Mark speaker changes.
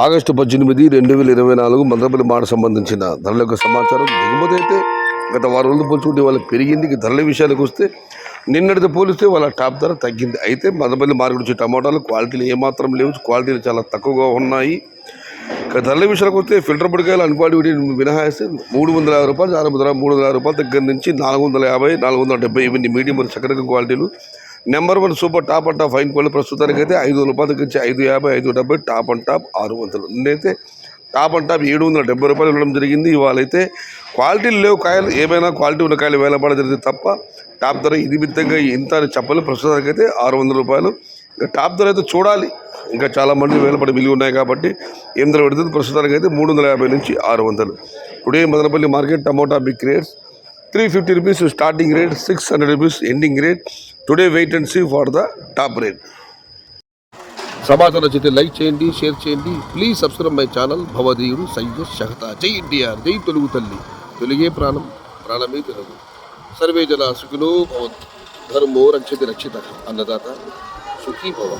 Speaker 1: August 18, 2024 Madanapalle మాట సంబంధించిన ధరల యొక్క సమాచారం. దిగుమతి అయితే గత వారం రోజులు పోల్చుకుంటే వాళ్ళకి పెరిగింది. ధరల విషయానికి వస్తే నిన్నటితో పోలిస్తే వాళ్ళ టాప్ ధర తగ్గింది. అయితే మదనపల్లి మార్కెట్ వచ్చే టమాటాలు క్వాలిటీలు ఏమాత్రం లేవు, క్వాలిటీలు చాలా తక్కువగా ఉన్నాయి. ధరల విషయానికి వస్తే ఫిల్టర్ పొడికాయలు అన్క్వాలిటీ మినహాయిస్తే 350 రూపాయలు ఆరంభ 350 రూపాయల దగ్గర నుంచి 450, 470 ఇవన్నీ మీడియం మరియు చక్కరకం క్వాలిటీలు. Number 1 super top and top fine quality ప్రస్తుతానికి అయితే 500 రూపాయల దగ్గర నుంచి 550, 570, టాప్ అండ్ టాప్ 600. నిన్నైతే టాప్ అండ్ టాప్ 770 రూపాయలు ఇవ్వడం జరిగింది. ఇవాళైతే క్వాలిటీలు లేవు కాయలు, ఏమైనా క్వాలిటీ ఉన్న కాయలు వేలపడ జరిగింది తప్ప టాప్ ధర ఇది మిత్తంగా ఇంత అని చెప్పలేదు. ప్రస్తుతానికి అయితే 600 రూపాయలు. ఇంకా టాప్ ధర అయితే చూడాలి, ఇంకా చాలామంది వేలపడి మిగిలి ఉన్నాయి కాబట్టి ఏం ధర పెడుతుంది. ప్రస్తుతానికి అయితే 350 నుంచి 600. Today Madanapalle market tomato big rates 350 rupees starting rate, 600 rupees ending rate. Today wait and see for the top rate. సమాచారం నచ్చితే లైక్ చేయండి, షేర్ చేయండి. Please subscribe my channel. భవదీయుడు సయ్యద్ షహతా. జై ఎన్టీఆర్, జై తెలుగు తల్లి, తెలుగే ప్రాణం, ప్రాణమే తెలుగు. సర్వే జన సుఖినో భవంతు. ధర్మో రక్షతి రక్షిత. అన్నదాత సుఖీ భవ.